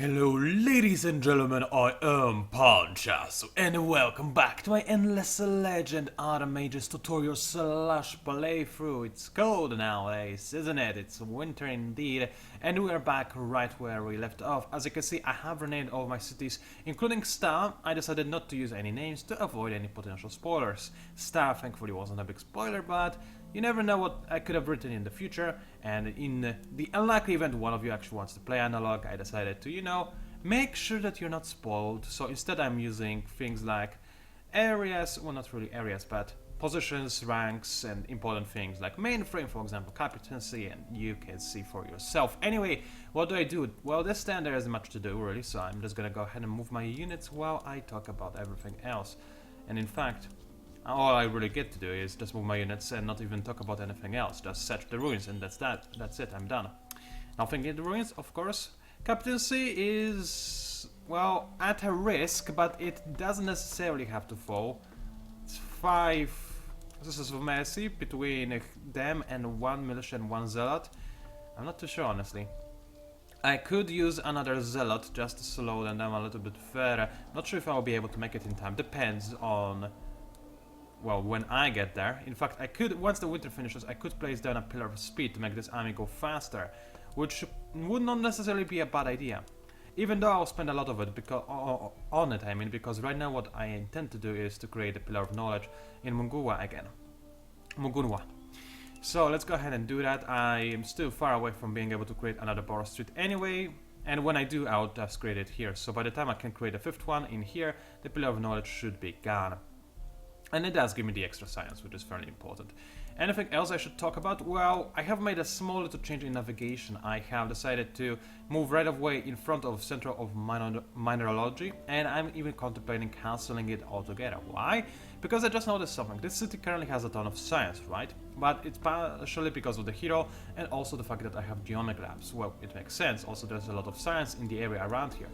Hello ladies and gentlemen, I am PANCZASU and welcome back to my Endless Legend Ardent Mages tutorial slash playthrough. It's cold nowadays, isn't it? It's winter indeed, and we are back right where we left off. As you can see, I have renamed all my cities, including Star. I decided not to use any names to avoid any potential spoilers. Star thankfully wasn't a big spoiler, but you never know what I could have written in the future, and in the unlikely event one of you actually wants to play analog, I decided to, make sure that you're not spoiled. So instead I'm using things like areas, well not really areas, but positions, ranks, and important things like mainframe, for example, captaincy, and you can see for yourself. Anyway, what do? Well, this time there isn't much to do really, so I'm just gonna go ahead and move my units while I talk about everything else. And in fact, all I really get to do is just move my units and not even talk about anything else. Just search the ruins and that's that. That's it, I'm done. Nothing in the ruins, of course. Captaincy is, well, at a risk, but it doesn't necessarily have to fall. It's 5 Sisters of Mercy between them and 1 militia and 1 zealot. I'm not too sure, honestly. I could use another zealot just to slow them down a little bit further. Not sure if I'll be able to make it in time. Depends on, well, when I get there. In fact, I could, once the winter finishes, I could place down a pillar of speed to make this army go faster, which would not necessarily be a bad idea. Even though I'll spend a lot of it on it, because right now what I intend to do is to create a pillar of knowledge in Mugunwa again. Mugunwa. So let's go ahead and do that. I am still far away from being able to create another Borough Street anyway, and when I do, I'll just create it here. So by the time I can create a 5th one in here, the pillar of knowledge should be gone. And it does give me the extra science, which is fairly important. Anything else I should talk about? Well, I have made a small little change in navigation. I have decided to move right of way in front of Center of Mineralogy, and I'm even contemplating cancelling it altogether. Why? Because I just noticed something. This city currently has a ton of science, right? But it's partially because of the hero, and also the fact that I have geomic labs. Well, it makes sense. Also, there's a lot of science in the area around here.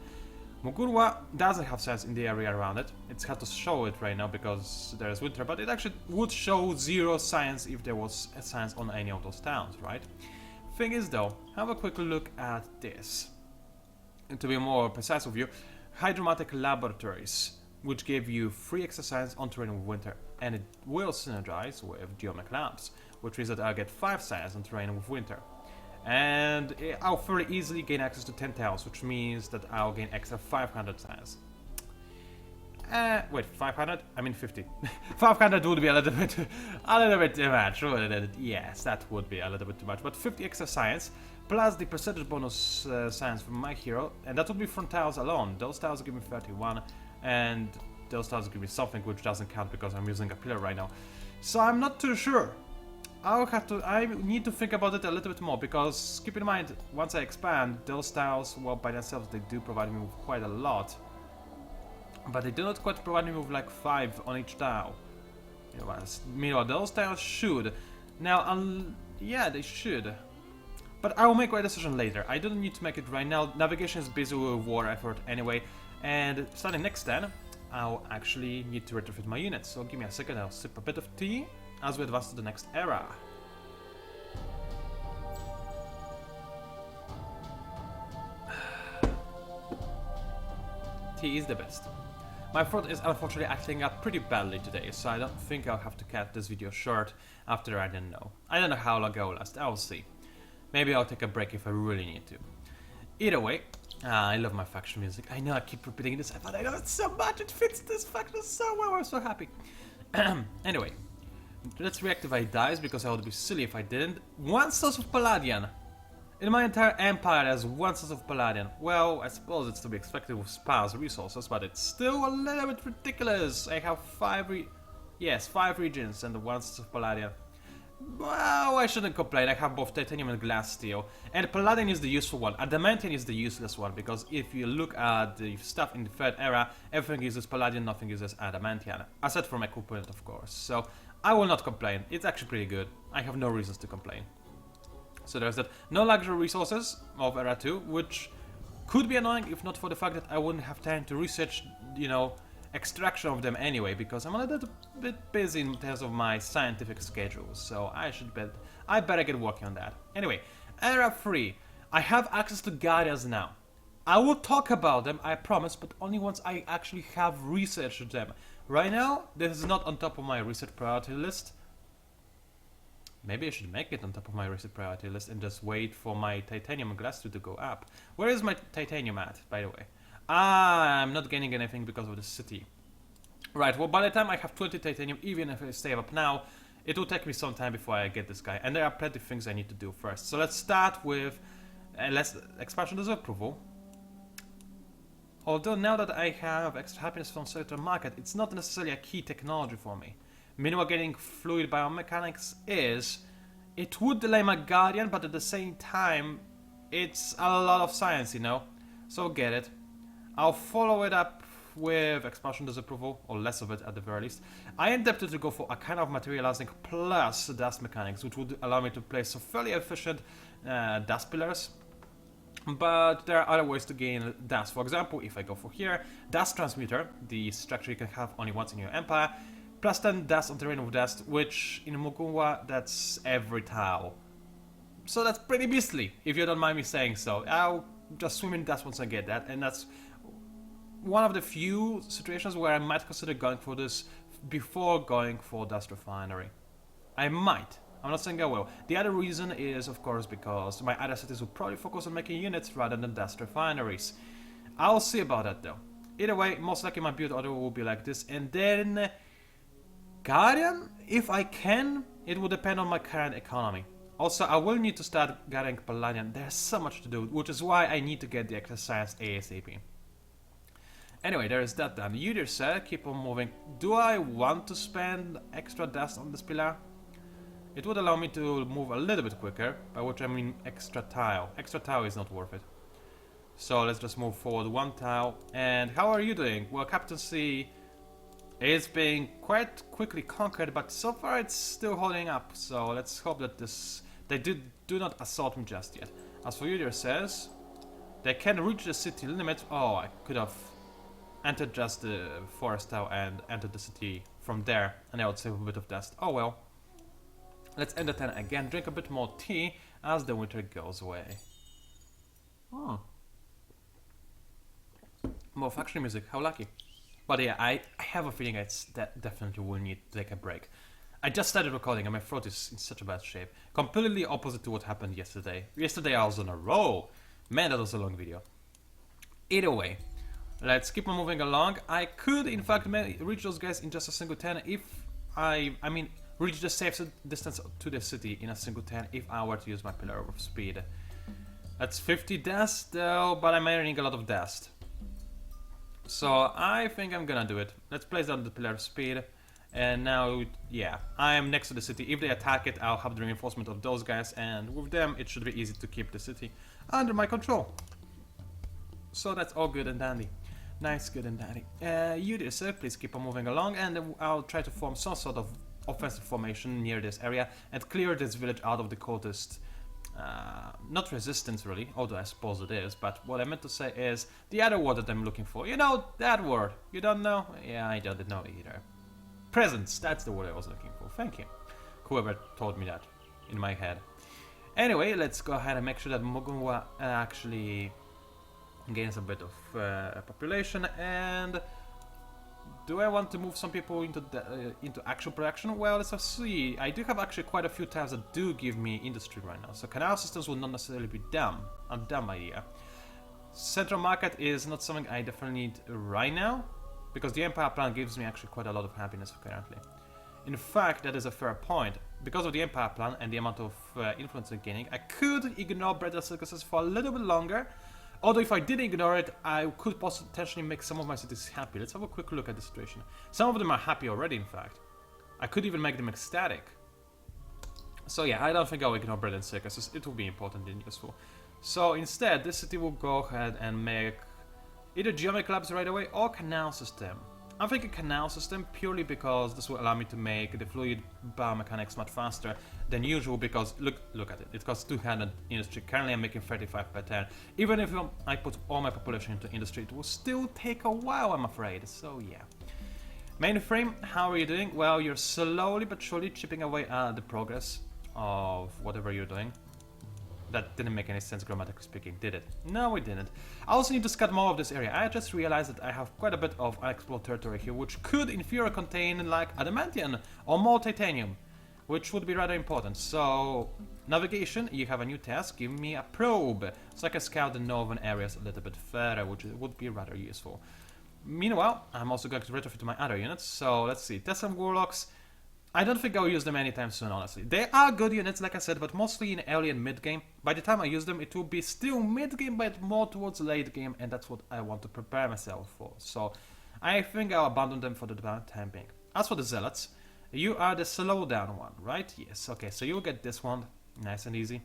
Mugunwa doesn't have science in the area around it. It's hard to show it right now because there is winter, but it actually would show 0 science if there was a science on any of those towns, right? Thing is though, have a quick look at this. And to be more precise with you, hydromatic laboratories, which give you 3 extra science on terrain with winter, and it will synergize with geomic labs, which means that I'll get 5 science on terrain with winter. And I'll fairly easily gain access to 10 towns, which means that I'll gain extra 500 science. Wait, 500? I mean 50. 500 would be a little bit too much, wouldn't it? Yes, that would be a little bit too much. But 50 extra science, plus the percentage bonus science from my hero, and that would be from tiles alone. Those tiles give me 31, and those tiles give me something which doesn't count because I'm using a pillar right now. So I'm not too sure. I need to think about it a little bit more, because keep in mind, once I expand, those tiles, well, by themselves, they do provide me with quite a lot. But they do not quite provide me with like 5 on each tile. Meanwhile, those tiles should. Now, yeah, they should. But I will make my decision later. I don't need to make it right now. Navigation is busy with war effort anyway. And starting next turn, I'll actually need to retrofit my units. So give me a second, I'll sip a bit of tea as we advance to the next era. Tea is the best. My throat is unfortunately acting up pretty badly today, so I don't think I'll have to cut this video short after I don't know. I don't know how long I will last, I'll see. Maybe I'll take a break if I really need to. Either way, I love my faction music. I know I keep repeating this, but I love it so much, it fits this faction so well, I'm so happy. Anyway. Let's reactivate dice, because I would be silly if I didn't. 1 source of Palladian! In my entire empire there's 1 source of Palladian. Well, I suppose it's to be expected with sparse resources, but it's still a little bit ridiculous. I have 5 regions and 1 source of Palladian. Well, I shouldn't complain, I have both titanium and glass steel. And Palladian is the useful one, Adamantium is the useless one, because if you look at the stuff in the 3rd era, everything uses Palladian, nothing uses Adamantium. Aside from equipment, of course. So I will not complain, it's actually pretty good. I have no reasons to complain. So there's that. No luxury resources of Era 2, which could be annoying if not for the fact that I wouldn't have time to research, extraction of them anyway, because I'm a little bit busy in terms of my scientific schedule, so I better get working on that. Anyway, Era 3. I have access to Guardians now. I will talk about them, I promise, but only once I actually have researched them. Right now, this is not on top of my research priority list. Maybe I should make it on top of my research priority list and just wait for my titanium glass to go up. Where is my titanium at, by the way? I'm not gaining anything because of the city. Right, well, by the time I have 20 titanium, even if I save up now, it will take me some time before I get this guy. And there are plenty of things I need to do first. So let's start with expansion disapproval. Although now that I have extra happiness from certain market, it's not necessarily a key technology for me. Meanwhile, getting fluid biomechanics is... It would delay my guardian, but at the same time, it's a lot of science, you know? So get it. I'll follow it up with expansion disapproval, or less of it at the very least. I am tempted to go for a kind of materializing plus dust mechanics, which would allow me to place some fairly efficient dust pillars. But there are other ways to gain dust. For example, if I go for here, dust transmuter, the structure you can have only once in your empire, plus 10 dust on terrain of dust, which in Mugunwa, that's every tile. So that's pretty beastly, if you don't mind me saying so. I'll just swim in dust once I get that, and that's one of the few situations where I might consider going for this before going for dust refinery. I might. I'm not saying I will. The other reason is, of course, because my other cities will probably focus on making units rather than dust refineries. I'll see about that though. Either way, most likely my build order will be like this, and then Guardian, if I can, it will depend on my current economy. Also, I will need to start gathering Palladium. There's so much to do, which is why I need to get the extra science ASAP. Anyway, there is that done. You there, sir, keep on moving. Do I want to spend extra dust on this pillar? It would allow me to move a little bit quicker, by which I mean extra tile. Extra tile is not worth it. So let's just move forward one tile. And how are you doing? Well, Captaincy is being quite quickly conquered, but so far it's still holding up. So let's hope that they do not assault me just yet. As for you, there says they can reach the city limit. Oh, I could have entered just the forest tile and entered the city from there, and I would save a bit of dust. Oh well. Let's end the turn again, drink a bit more tea as the winter goes away. Oh. More factory music, how lucky. But yeah, I have a feeling I definitely will need to take a break. I just started recording and my throat is in such a bad shape. Completely opposite to what happened yesterday. Yesterday I was on a roll. Man, that was a long video. Either way, let's keep on moving along. I could, in fact, reach those guys in just a single turn if I mean, reach the safe distance to the city in a single turn if I were to use my pillar of speed. That's 50 dust though, but I'm earning a lot of dust. So I think I'm gonna do it. Let's place down the pillar of speed. And now, yeah, I am next to the city. If they attack it, I'll have the reinforcement of those guys, and with them, it should be easy to keep the city under my control. So that's all good and dandy. Nice, good and dandy. You dear sir, please keep on moving along, and I'll try to form some sort of offensive formation near this area and clear this village out of the cultist. Not resistance really, although I suppose it is, but what I meant to say is the other word that I'm looking for. You know, that word. You don't know? Yeah, I don't know either. Presence, that's the word I was looking for. Thank you. Whoever told me that in my head. Anyway, let's go ahead and make sure that Mugunwa actually gains a bit of population. And do I want to move some people into actual production? Well, let's see. I do have actually quite a few tiles that do give me industry right now, so canal systems will not necessarily be dumb. A dumb idea. Central market is not something I definitely need right now, because the Empire plan gives me actually quite a lot of happiness currently. In fact, that is a fair point. Because of the Empire plan and the amount of influence I'm gaining, I could ignore Bread Circuses for a little bit longer. Although if I did ignore it, I could potentially make some of my cities happy. Let's have a quick look at the situation. Some of them are happy already, in fact. I could even make them ecstatic. So yeah, I don't think I'll ignore Bread and Circuses. It will be important and useful. So instead, this city will go ahead and make either geometry labs right away or canal system. I'm thinking canal system purely because this will allow me to make the fluid biomechanics much faster than usual, because look at it. It costs 200 industry. Currently I'm making 35 per turn. Even if I put all my population into industry, it will still take a while, I'm afraid. So yeah. Mainframe, how are you doing? Well, you're slowly but surely chipping away at the progress of whatever you're doing. That didn't make any sense grammatically speaking, did it? No, it didn't. I also need to scout more of this area. I just realized that I have quite a bit of unexplored territory here, which could in theory contain like adamantium or more titanium, which would be rather important. So, navigation, you have a new task. Give me a probe, so I can scout the northern areas a little bit further, which would be rather useful. Meanwhile, I'm also going to retrofit my other units. So let's see, there's some warlocks. I don't think I'll use them anytime soon, honestly. They are good units, like I said, but mostly in early and mid-game. By the time I use them, it will be still mid-game, but more towards late game, and that's what I want to prepare myself for. So, I think I'll abandon them for the time being. As for the Zealots, you are the slowdown one, right? Yes, okay, so you'll get this one, nice and easy.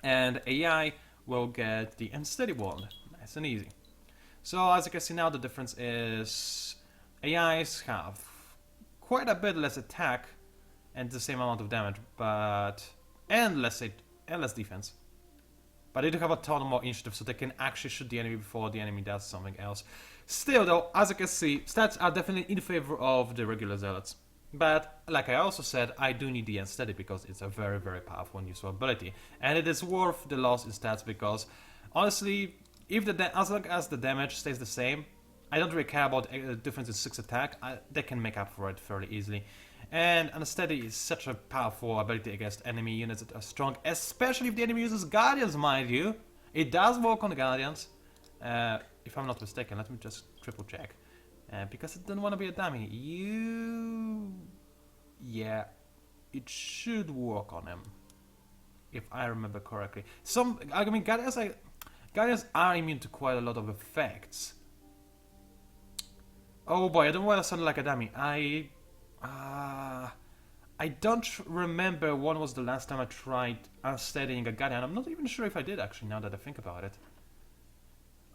And AI will get the unsteady one, nice and easy. So, as you can see now, the difference is AIs have quite a bit less attack and the same amount of damage, but and less defense. But they do have a ton more initiative, so they can actually shoot the enemy before the enemy does something else. Still, though, as you can see, stats are definitely in favor of the regular zealots. But like I also said, I do need the unsteady because it's a very, very powerful and useful ability, and it is worth the loss in stats because honestly, if as long as the damage stays the same, I don't really care about the difference in 6 attack. They can make up for it fairly easily. And Unsteady is such a powerful ability against enemy units that are strong, especially if the enemy uses Guardians, mind you. It does work on Guardians, if I'm not mistaken. Let me just triple check. Because I don't want to be a dummy. Yeah, it should work on him, if I remember correctly. I mean, Guardians are immune to quite a lot of effects. Oh boy, I don't want to sound like a dummy. I don't remember when was the last time I tried unsteadying a Guardian. I'm not even sure if I did actually, now that I think about it.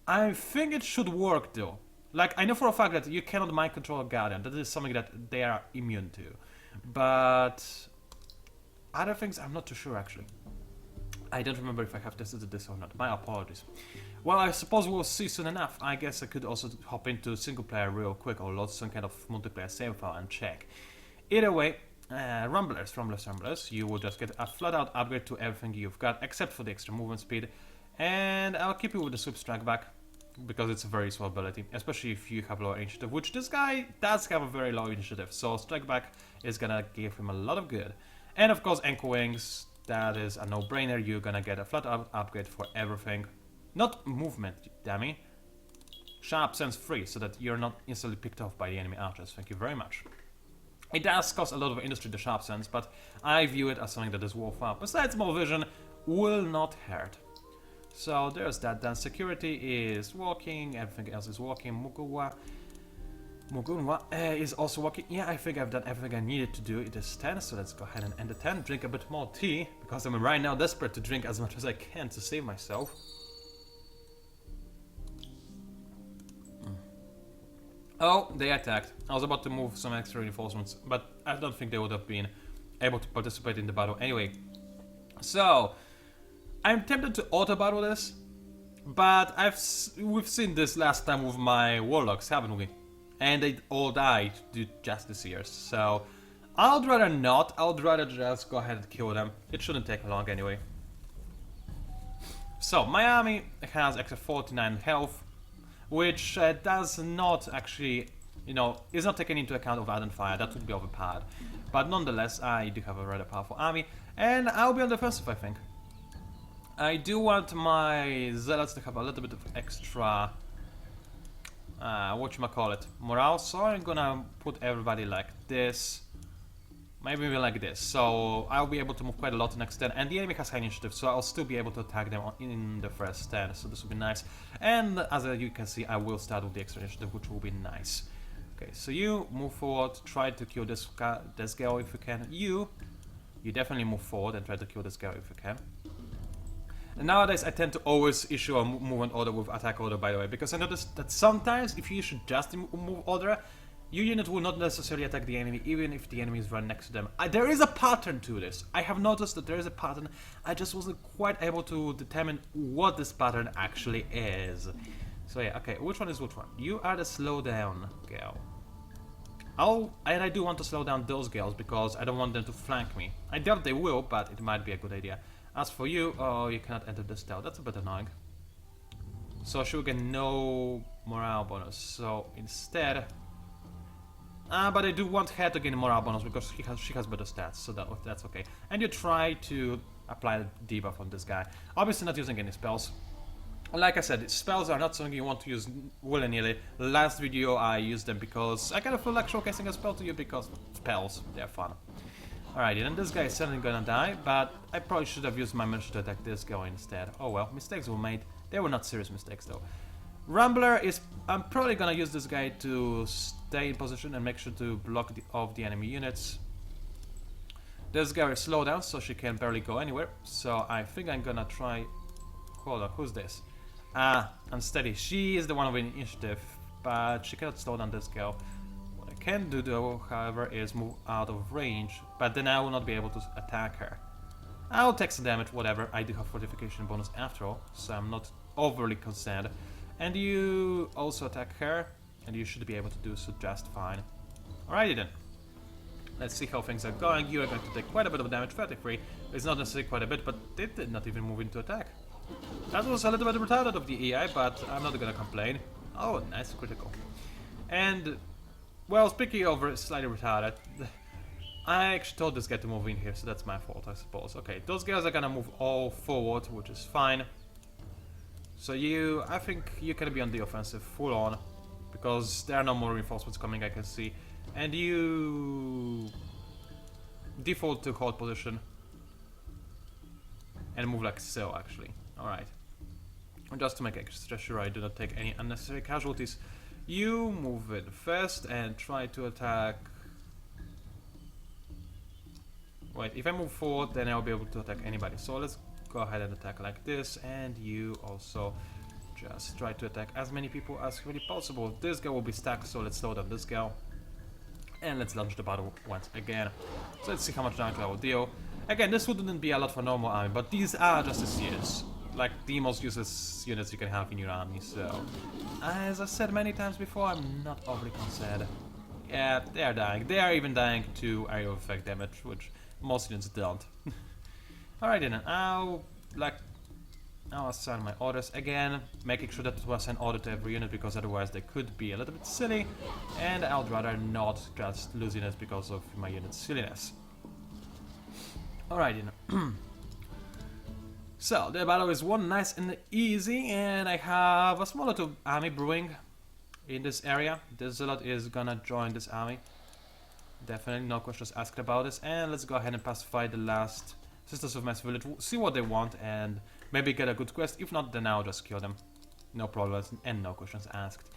I think it should work though. Like, I know for a fact that you cannot mind control a Guardian. That is something that they are immune to. But other things, I'm not too sure actually. I don't remember if I have tested this or not. My apologies. Well, I suppose we'll see soon enough. I guess I could also hop into single player real quick or load some kind of multiplayer save file and check. Either way, Rumblers, you will just get a flat out upgrade to everything you've got except for the extra movement speed. And I'll keep you with the Swift Strike Back because it's a very useful ability, especially if you have lower initiative, which this guy does have a very low initiative. So Strike Back is gonna give him a lot of good. And of course, Anchor Wings. That is a no-brainer. You're gonna get a flat upgrade for everything. Not movement, dummy. Sharp sense free, so that you're not instantly picked off by the enemy archers. Thank you very much. It does cost a lot of industry, the sharp sense, but I view it as something that is worthwhile. Besides, more vision will not hurt. So there's that. Then security is working. Everything else is working. Mugunwa is also working. Yeah, I think I've done everything I needed to do. It is 10, so let's go ahead and end the 10. Drink a bit more tea, because I'm right now desperate to drink as much as I can to save myself. Oh, they attacked. I was about to move some extra reinforcements, but I don't think they would have been able to participate in the battle anyway. So, I'm tempted to auto-battle this, but we've seen this last time with my warlocks, haven't we? And they all died just this year, so I'd rather not. I'd rather just go ahead and kill them. It shouldn't take long anyway. So, my army has extra 49 health, which does not actually, is not taken into account of Ardent Fire. That would be overpowered. But nonetheless, I do have a rather powerful army, and I'll be on the offensive, I think. I do want my zealots to have a little bit of extra morale, so I'm gonna put everybody like this, maybe even like this, so I'll be able to move quite a lot next turn, and the enemy has high initiative, so I'll still be able to attack them in the first turn, so this will be nice. And as you can see, I will start with the extra initiative, which will be nice. Okay, so you move forward, try to kill this girl if you can. You definitely move forward and try to kill this girl if you can. And nowadays, I tend to always issue a movement order with attack order, by the way, because I noticed that sometimes, if you issue just a move order, your unit will not necessarily attack the enemy, even if the enemy is right next to them. There is a pattern to this. I have noticed that there is a pattern. I just wasn't quite able to determine what this pattern actually is. So yeah, okay, which one is which one? You are the slowdown girl. And I do want to slow down those girls because I don't want them to flank me. I doubt they will, but it might be a good idea. As for you, oh, you cannot enter this tower. That's a bit annoying. So she will get no morale bonus. So instead, but I do want her to gain a morale bonus because she has better stats. So that's okay. And you try to apply the debuff on this guy. Obviously, not using any spells. Like I said, spells are not something you want to use willy-nilly. Last video I used them because I kind of feel like showcasing a spell to you because spells, they're fun. Alrighty, then this guy is certainly gonna die, but I probably should have used my mission to attack this guy instead. Oh well, mistakes were made. They were not serious mistakes though. Rambler is... I'm probably gonna use this guy to stay in position and make sure to block off the enemy units. This guy is slow down, so she can barely go anywhere. So I think I'm gonna try... Hold on, who's this? Unsteady. She is the one with initiative, but she cannot slow down this girl. What I can do though, however, is move out of range, but then I will not be able to attack her. I'll take some damage, whatever. I do have fortification bonus after all, so I'm not overly concerned. And you also attack her, and you should be able to do so just fine. Alrighty then. Let's see how things are going. You are going to take quite a bit of damage, 33. It's not necessarily quite a bit, but it did not even move into attack. That was a little bit retarded of the AI, but I'm not gonna complain. Oh, nice critical. And, well, speaking of slightly retarded, I actually told this guy to move in here, so that's my fault, I suppose. Okay, those guys are gonna move all forward, which is fine. So I think you can be on the offensive full on, because there are no more reinforcements coming, I can see. And you default to hold position and move like so, actually. Alright. Just to make extra sure I do not take any unnecessary casualties, you move in first and try to attack... Wait, if I move forward, then I'll be able to attack anybody. So let's go ahead and attack like this, and you also just try to attack as many people as really possible. This guy will be stuck, so let's slow down this guy. And let's launch the battle once again. So let's see how much damage I will deal. Again, this wouldn't be a lot for normal army, but these are just as serious. Like the most useless units you can have in your army, so... As I said many times before, I'm not overly concerned. Yeah, they are dying. They are even dying to area of effect damage, which most units don't. Alright then, I'll assign my orders again, making sure that it was an order to every unit, because otherwise they could be a little bit silly, and I'd rather not just lose units because of my unit's silliness. Alright then. So, the battle is won nice and easy, and I have a small little army brewing in this area. The Zealot is gonna join this army. Definitely, no questions asked about this. And let's go ahead and pacify the last Sisters of Mass Village, see what they want, and maybe get a good quest. If not, then I'll just kill them. No problems and no questions asked.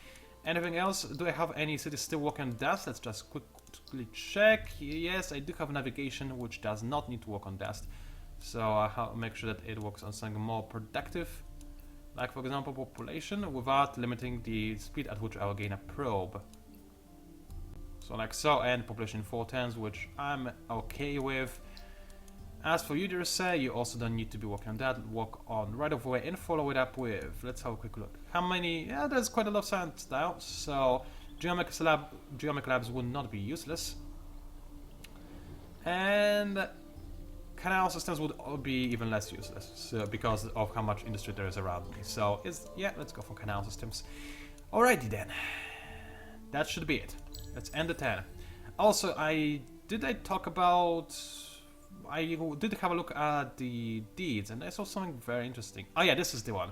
Anything else? Do I have any cities still working on dust? Let's just quickly check. Yes, I do have navigation, which does not need to work on dust. So I'll make sure that it works on something more productive. Like, for example, population, without limiting the speed at which I will gain a probe. So like so, and population 410s, which I'm okay with. As for you, dear sir, you also don't need to be working on that. Work on right of way and follow it up with... Let's have a quick look. How many... Yeah, there's quite a lot of science now, so... Geomic labs would not be useless. And... Canal systems would be even less useless, so, because of how much industry there is around me. So, yeah, let's go for canal systems. Alrighty then. That should be it. Let's end the turn. Also, did I talk about... I did have a look at the deeds, and I saw something very interesting. Oh yeah, this is the one.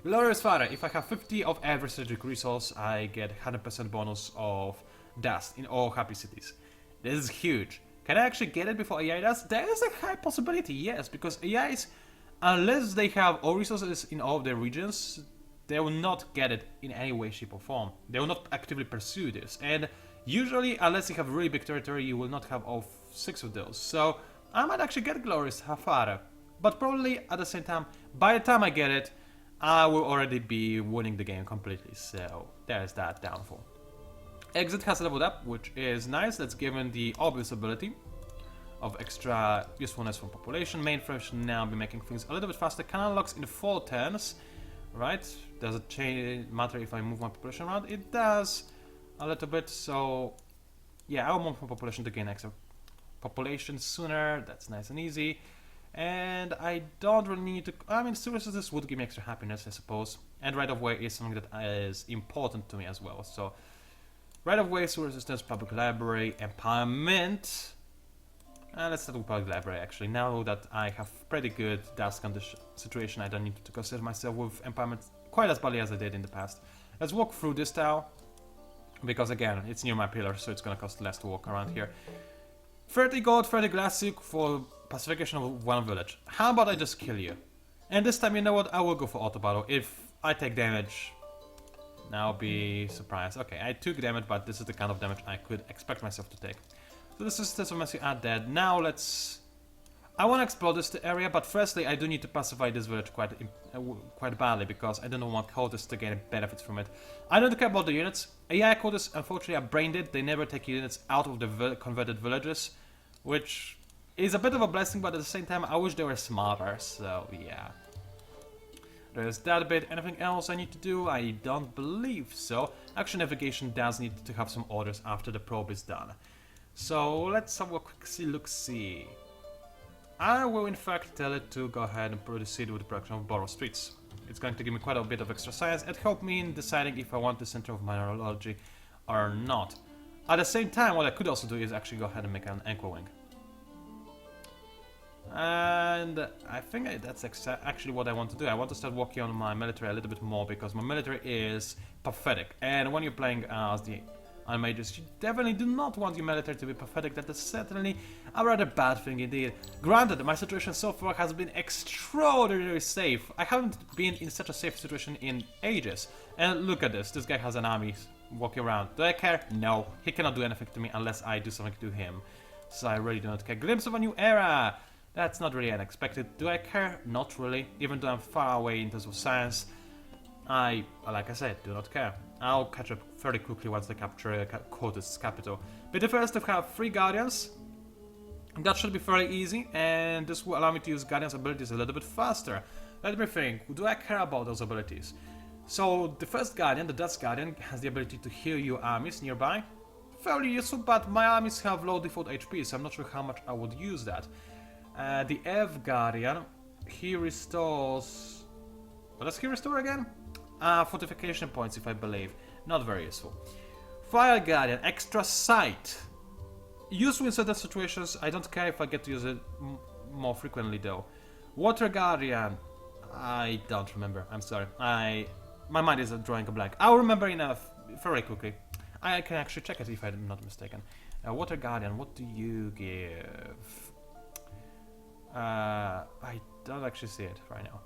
Glorious Father, if I have 50 of every strategic resource, I get 100% bonus of dust in all happy cities. This is huge. Can I actually get it before AI does? There is a high possibility, yes, because AIs, unless they have all resources in all of their regions, they will not get it in any way, shape or form. They will not actively pursue this, and usually, unless you have really big territory, you will not have all 6 of those. So, I might actually get Glorious Father, but probably at the same time, by the time I get it, I will already be winning the game completely, so there's that downfall. Exit has leveled up, which is nice. That's given the obvious ability of extra usefulness from population. Mainframe should now be making things a little bit faster. Canal locks in 4 turns, right? Does it matter if I move my population around? It does a little bit, so yeah, I'll move my population to gain extra population sooner. That's nice and easy. And I don't really need to... I mean, sewer resistance would give me extra happiness, I suppose. And right of way is something that is important to me as well. So, right of way, sewer resistance, public library, empowerment. Let's start with public library actually. Now that I have pretty good dust condition situation, I don't need to consider myself with empowerment quite as badly as I did in the past. Let's walk through this tile. Because again, it's near my pillar, so it's gonna cost less to walk around here. 30 gold, 30 glass silk for pacification of one village. How about I just kill you? And this time, you know what? I will go for auto battle. If I take damage, I'll be surprised. Okay, I took damage, but this is the kind of damage I could expect myself to take. So this is of Mercy are dead. Now let's... I want to explore this area, but firstly I do need to pacify this village quite badly, because I don't want cultists to gain benefits from it. I don't care about the units. AI cultists unfortunately are brain dead. They never take units out of the converted villages, which is a bit of a blessing, but at the same time I wish they were smarter, so yeah. There's that bit. Anything else I need to do? I don't believe so. Actually, navigation does need to have some orders after the probe is done. So let's have a quick look-see. I will in fact tell it to go ahead and proceed with the production of borrow streets. It's going to give me quite a bit of extra science and help me in deciding if I want the center of mineralogy or not. At the same time, what I could also do is actually go ahead and make an anchor wing. And I think that's actually what I want to do. I want to start working on my military a little bit more, because my military is pathetic. And when you're playing as the Ardent Mages, you definitely do not want your military to be pathetic. That is certainly a rather bad thing indeed. Granted, my situation so far has been extraordinarily safe. I haven't been in such a safe situation in ages. And look at this. This guy has an army walking around. Do I care? No. He cannot do anything to me unless I do something to him. So I really do not care. Glimpse of a new era! That's not really unexpected. Do I care? Not really. Even though I'm far away in terms of science, like I said, do not care. I'll catch up fairly quickly once I capture Cortes' capital. But the first to have 3 Guardians. That should be fairly easy, and this will allow me to use Guardian's abilities a little bit faster. Let me think, do I care about those abilities? So, the first Guardian, the Dust Guardian, has the ability to heal your armies nearby. Fairly useful, but my armies have low default HP, so I'm not sure how much I would use that. The F Guardian, he restores... What does he restore again? Fortification points, if I believe. Not very useful. Fire Guardian, extra sight. Useful in certain situations. I don't care if I get to use it more frequently though. Water Guardian, I don't remember. I'm sorry. My mind is drawing a blank. I'll remember enough very quickly. I can actually check it if I'm not mistaken. Water Guardian, what do you give? I don't actually see it right now.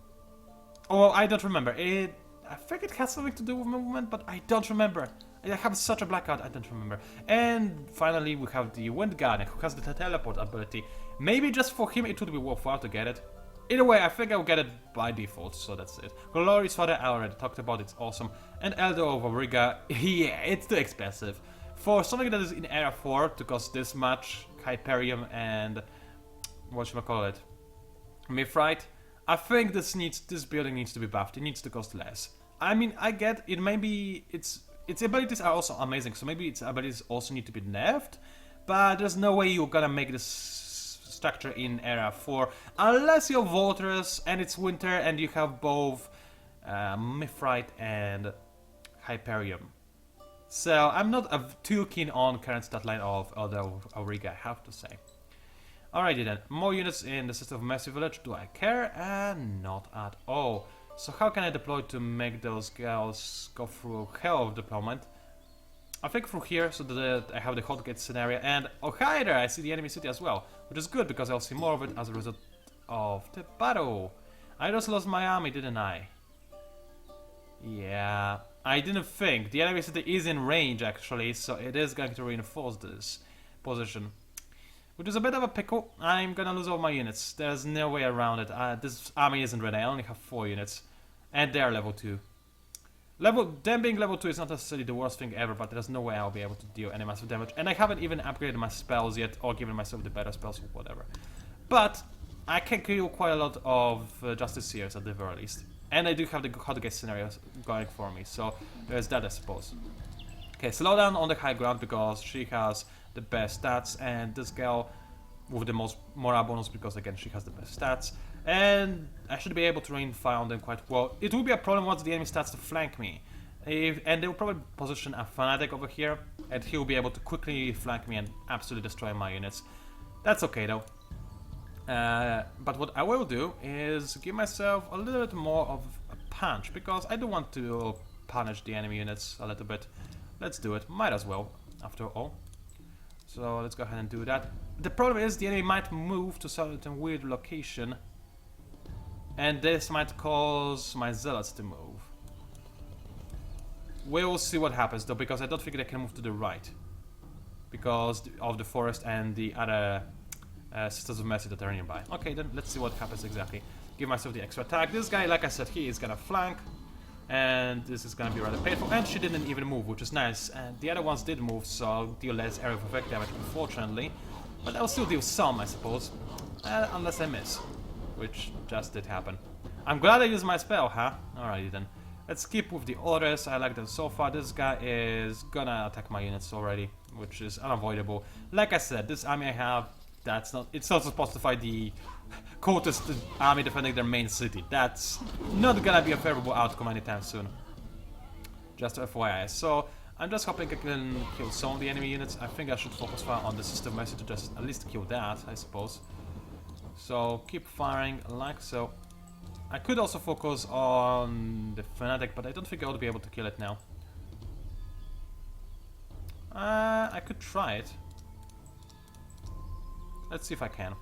Oh, I don't remember. I think it has something to do with movement, but I don't remember. I have such a blackout, I don't remember. And finally, we have the Wind Guardian, who has the teleport ability. Maybe just for him it would be worthwhile to get it. Either way, I think I'll get it by default, so that's it. Glorious Father, I already talked about, it's awesome. And Elder of Auriga, yeah, it's too expensive. For something that is in Era 4 to cost this much, Hyperion and... whatchamacallit? Mithrite, I think this building needs to be buffed, it needs to cost less. I mean, I get it, maybe its abilities are also amazing, so maybe its abilities also need to be nerfed, but there's no way you're gonna make this structure in Era 4 unless you're Volters and it's winter and you have both Mithrite and Hyperion. So I'm not too keen on current stat line of Elder Auriga, I have to say. Alrighty then, more units in the system of Mercy Village, do I care? Not at all. So how can I deploy to make those girls go through hell of deployment? I think through here, so that I have the hot gate scenario, and oh hi there, I see the enemy city as well, which is good because I'll see more of it as a result of the battle. I just lost my army, didn't I? Yeah, I didn't think. The enemy city is in range actually, so it is going to reinforce this position. Which is a bit of a pickle. I'm gonna lose all my units. There's no way around it. This army isn't ready. I only have 4 units. And they're level 2. Them being level 2 is not necessarily the worst thing ever, but there's no way I'll be able to deal any massive damage. And I haven't even upgraded my spells yet, or given myself the better spells or whatever. But I can kill quite a lot of Justiciars at the very least. And I do have the hot gate scenarios going for me, so there's that I suppose. Okay, slow down on the high ground because she has the best stats, and this girl, with the most morale bonus because again she has the best stats, and I should be able to rain fire on them quite well. It will be a problem once the enemy starts to flank me, and they will probably position a fanatic over here, and he will be able to quickly flank me and absolutely destroy my units. That's okay though. But what I will do is give myself a little bit more of a punch, because I do want to punish the enemy units a little bit. Let's do it, might as well, after all. So let's go ahead and do that. The problem is the enemy might move to certain weird location, and this might cause my zealots to move. We'll see what happens though, because I don't think they can move to the right because of the forest and the other Sisters of Mercy that are nearby. Okay, then let's see what happens exactly. Give myself the extra attack. This guy, like I said, he is gonna flank, and this is gonna be rather painful. And she didn't even move, which is nice. And the other ones did move, so I'll deal less area of effect damage, unfortunately. But I'll still deal some, I suppose. Unless I miss, which just did happen. I'm glad I used my spell, huh? Alrighty then. Let's keep with the orders. I like them so far. This guy is gonna attack my units already, which is unavoidable. Like I said, this army I have, it's not supposed to fight the cultist army defending their main city. That's not gonna be a favorable outcome anytime soon. Just FYI. So I'm just hoping I can kill some of the enemy units. I think I should focus fire on the System of Mercy to just at least kill that, I suppose. So keep firing like so. I could also focus on the Fanatic, but I don't think I would be able to kill it now. I could try it. Let's see if I can.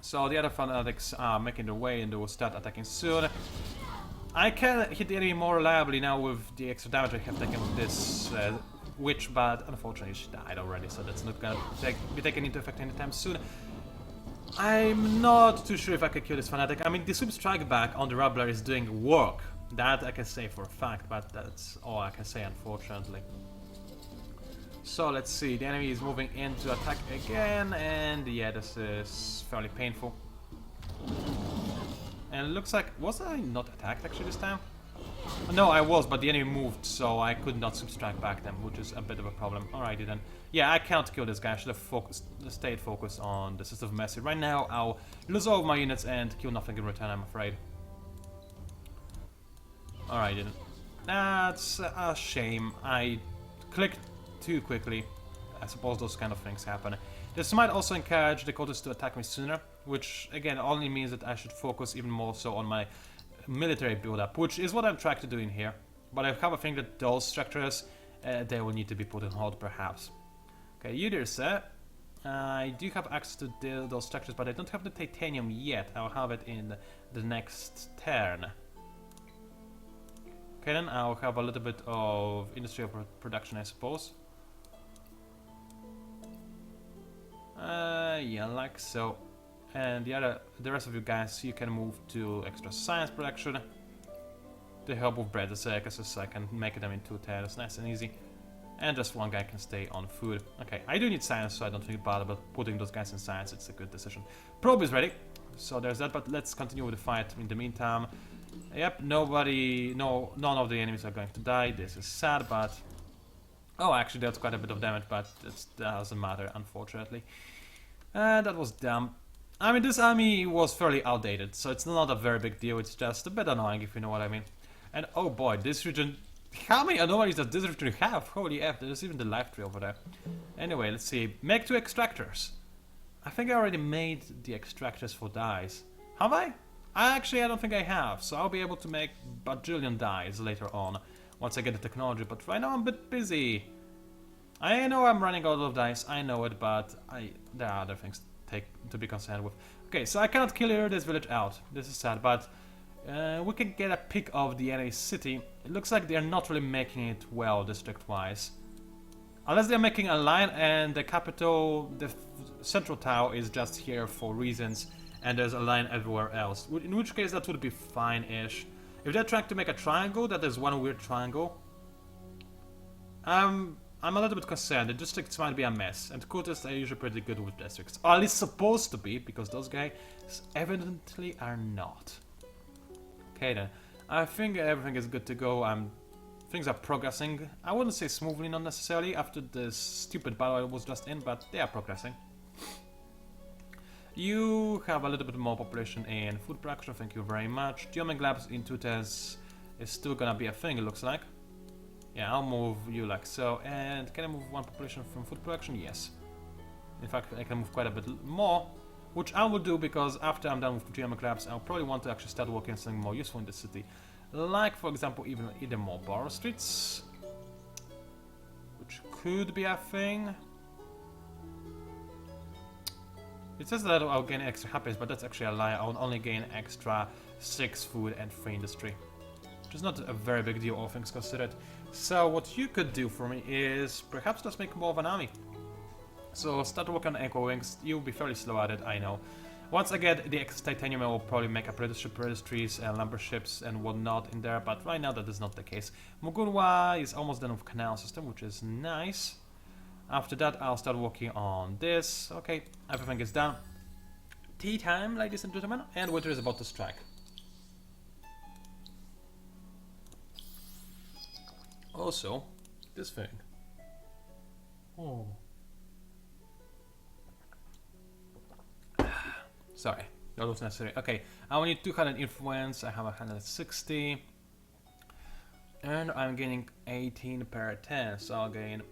So the other Fanatics are making their way and they will start attacking soon. I can hit the enemy more reliably now with the extra damage I have taken with this witch, but unfortunately she died already, so that's not gonna be taken into effect anytime soon. I'm not too sure if I can kill this Fanatic. I mean, the Sweep Strike Back on the Rabbler is doing work. That I can say for a fact, but that's all I can say, unfortunately. So let's see, the enemy is moving in to attack again, and yeah, this is fairly painful. And it looks like, was I not attacked actually this time? No, I was, but the enemy moved, so I could not strike back them, which is a bit of a problem. Alrighty then. Yeah, I can't kill this guy. I should have stayed focused on the System of Mercy. Right now, I'll lose all of my units and kill nothing in return, I'm afraid. Alright then. That's a shame. I clicked too quickly. I suppose those kind of things happen. This might also encourage the cultists to attack me sooner, which again only means that I should focus even more so on my military build-up, which is what I'm trying to do in here. But I have a feeling that those structures, they will need to be put on hold perhaps. Okay, you there, sir. I do have access to those structures, but I don't have the titanium yet. I'll have it in the next turn. Okay, then I'll have a little bit of industrial production, I suppose. Yeah, like so. And the rest of you guys, you can move to extra science production to help with bread circuses, so I can make them in 2 turns, nice and easy. And just one guy can stay on food. Okay, I do need science, so I don't think bother about putting those guys in science. It's a good decision. Probe is ready, so there's that. But let's continue with the fight in the meantime. Yep, none of the enemies are going to die. This is sad, but oh, actually, that's quite a bit of damage, but it doesn't matter, unfortunately. That was dumb. I mean, this army was fairly outdated, so it's not a very big deal. It's just a bit annoying, if you know what I mean. And oh boy, this region... How many anomalies does this region have? Holy F, there's even the life tree over there. Anyway, let's see. Make 2 extractors. I think I already made the extractors for dyes. Have I? I don't think I have, so I'll be able to make a bajillion dyes later on, once I get the technology, but right now I'm a bit busy. I know I'm running out of dice, I know it, but there are other things to be concerned with. Okay, so I cannot clear this village out. This is sad, but we can get a pic of the enemy city. It looks like they're not really making it well district-wise. Unless they're making a line and the capital, the central tower is just here for reasons, and there's a line everywhere else. In which case that would be fine-ish. If they're trying to make a triangle, that is one weird triangle. I'm a little bit concerned. The districts might be a mess, and cultists are usually pretty good with districts. Or at least supposed to be, because those guys evidently are not. Okay then, I think everything is good to go. Things are progressing. I wouldn't say smoothly, not necessarily, after this stupid battle I was just in, but they are progressing. You have a little bit more population in food production, thank you very much. Geomag labs in 2 turns is still gonna be a thing, it looks like. Yeah, I'll move you like so. And can I move 1 population from food production? Yes. In fact, I can move quite a bit more, which I will do because after I'm done with geomag labs, I'll probably want to actually start working on something more useful in the city. Like, for example, either more borrow streets, which could be a thing. It says that I'll gain extra happiness, but that's actually a lie. I'll only gain extra 6 food and 3 industry, which is not a very big deal, all things considered. So what you could do for me is perhaps just make more of an army. So start working on Echo Wings. You'll be fairly slow at it, I know. Once I get the extra titanium, I will probably make apprenticeship registries and lumber ships and whatnot in there, but right now that is not the case. Mugunwa is almost done with canal system, which is nice. After that, I'll start working on this. Okay, everything is done. Tea time, ladies and gentlemen, and winter is about to strike. Also, this thing. Oh. Sorry, that was necessary. Okay, I will need 200 influence, I have 160. And I'm gaining 18 per 10, so I'll gain...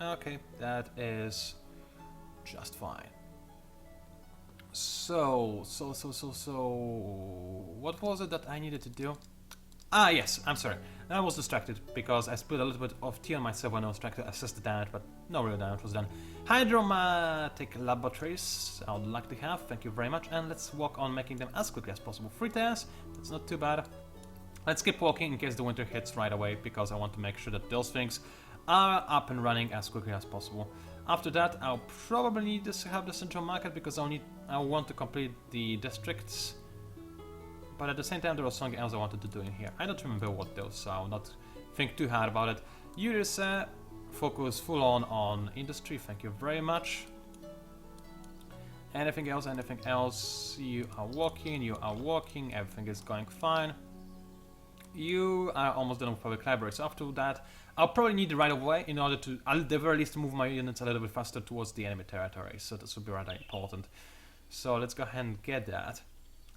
Okay, that is just fine. So, what was it that I needed to do? Ah, yes, I'm sorry. I was distracted because I spilled a little bit of tea on myself when I was trying to assess the damage, but no real damage was done. Hydromatic laboratories, I would like to have, thank you very much, and let's work on making them as quickly as possible. 3 tears, that's not too bad. Let's keep walking in case the winter hits right away, because I want to make sure that those things are up and running as quickly as possible. After that, I'll probably need to have the central market because I want to complete the districts. But at the same time, there was something else I wanted to do in here. I don't remember what those, so I'll not think too hard about it. Eurisa, focus full on industry, thank you very much. Anything else, you are walking, everything is going fine. You are almost done with public library, so after that, I'll probably need the right of way in order to, at the very least, move my units a little bit faster towards the enemy territory, so this would be rather important. So let's go ahead and get that.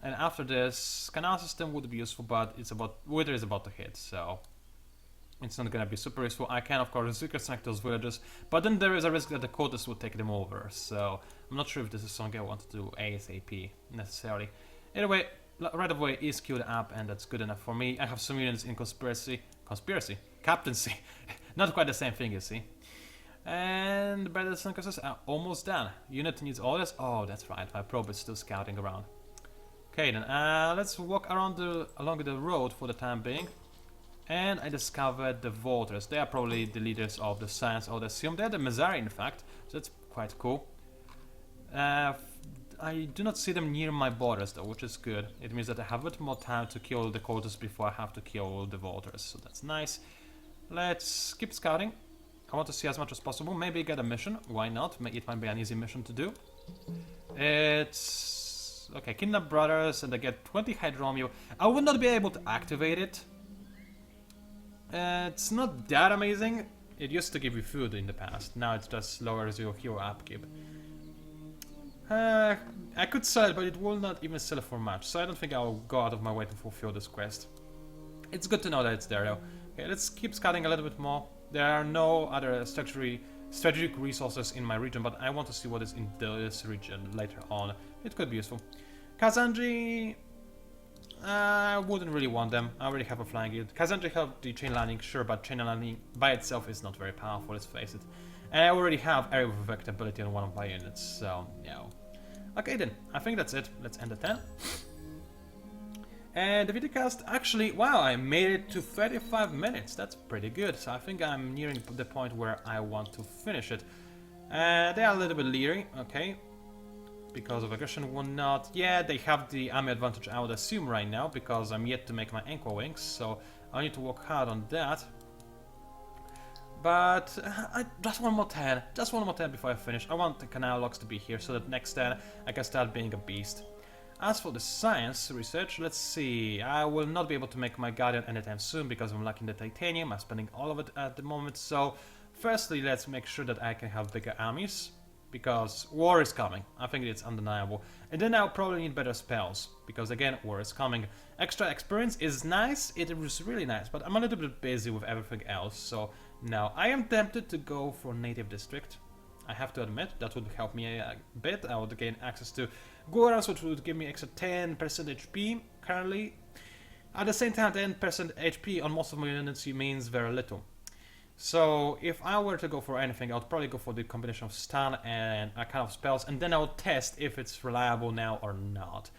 And after this, canal system would be useful, but winter is about to hit, so it's not gonna be super useful. I can, of course, reconstruct those villages, but then there is a risk that the quotas would take them over, so I'm not sure if this is something I want to do ASAP, necessarily. Anyway, right of way is queued up, and that's good enough for me. I have some units in captaincy, not quite the same thing, you see. And battle synthesis are almost done. Unit needs orders. Oh, that's right, my probe is still scouting around. Okay then, let's walk around along the road for the time being. And I discovered the Voters. They are probably the leaders of the Science Odyssey. They're the Mazari, in fact, so that's quite cool. I do not see them near my borders though, which is good. It means that I have a bit more time to kill the Quotas before I have to kill the Voters, so that's nice. Let's keep scouting. I want to see as much as possible. Maybe get a mission. Why not? It might be an easy mission to do. It's... okay, Kidnap Brothers, and I get 20 Hydromio. I would not be able to activate it. It's not that amazing. It used to give you food in the past. Now it just lowers your hero upkeep. I could sell it, but it will not even sell for much, so I don't think I'll go out of my way to fulfill this quest. It's good to know that it's there though. Okay, let's keep scouting a little bit more. There are no other strategic resources in my region, but I want to see what is in this region later on. It could be useful. Kazanji... I wouldn't really want them. I already have a flying guild. Kazanji helped the chain landing, sure, but chain landing by itself is not very powerful, let's face it. And I already have area of effect ability on one of my units, so no. Okay then, I think that's it. Let's end the 10. And the videocast, actually, wow, I made it to 35 minutes. That's pretty good. So I think I'm nearing the point where I want to finish it. They are a little bit leery, okay. Because of aggression and whatnot. Yeah, they have the army advantage, I would assume, right now, because I'm yet to make my Anchor Wings, so I need to work hard on that. But just one more 10 before I finish. I want the canal locks to be here so that next turn I can start being a beast. As for the science research, let's see. I will not be able to make my Guardian anytime soon because I'm lacking the titanium. I'm spending all of it at the moment. So firstly, let's make sure that I can have bigger armies. because war is coming. I think it's undeniable. And then I'll probably need better spells, because again, war is coming. Extra experience is nice, it was really nice, but I'm a little bit busy with everything else, so now I am tempted to go for Native District. I have to admit, that would help me a bit. I would gain access to Gorans, which would give me extra 10% HP currently. At the same time, 10% HP on most of my units means very little. So if I were to go for anything, I would probably go for the combination of stun and a kind of spells, and then I would test if it's reliable now or not.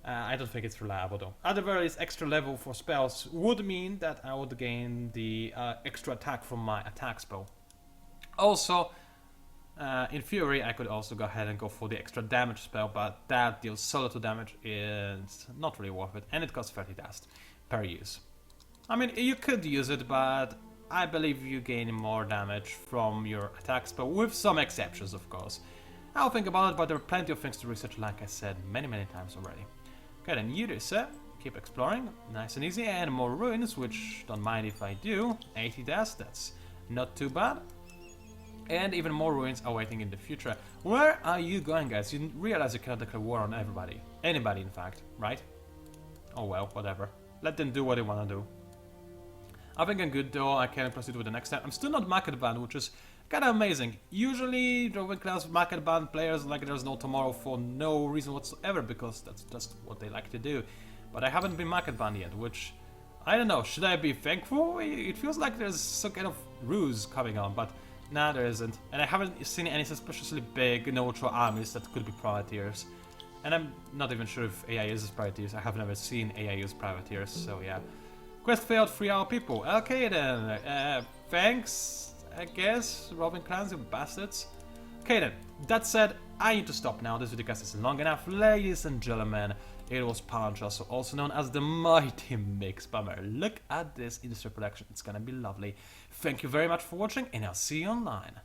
I don't think it's reliable though. At the very least, extra level for spells would mean that I would gain the extra attack from my attack spell. Also, in theory, I could also go ahead and go for the extra damage spell, but that deals solo 2 damage is not really worth it, and it costs 30 dust per use. I mean, you could use it, but I believe you gain more damage from your attack spell, with some exceptions, of course. I'll think about it, but there are plenty of things to research, like I said many times already. Okay, then you do, sir. Keep exploring, nice and easy, and more ruins, which don't mind if I do. 80 dust, that's not too bad. And even more ruins are waiting in the future. Where are you going, guys? You realize you cannot declare war on everybody. Anybody, in fact, right? Oh well, whatever. Let them do what they want to do. I think I'm good though, I can proceed with the next step. I'm still not market banned, which is kind of amazing. Usually, Dwarven class market banned players like there's no tomorrow for no reason whatsoever, because that's just what they like to do. But I haven't been market banned yet, which, I don't know, should I be thankful? It feels like there's some kind of ruse coming on, but nah, there isn't. And I haven't seen any suspiciously big neutral armies that could be privateers. And I'm not even sure if AI uses privateers. I have never seen AI use privateers, so yeah. Quest failed, free our people. Okay then, thanks, I guess, Robin clans, you bastards. Okay then, that said, I need to stop now. This video is long enough. Ladies and gentlemen, it was PANCZASU, also known as the Mighty Mix Bomber. Look at this industry production, it's gonna be lovely. Thank you very much for watching, and I'll see you online.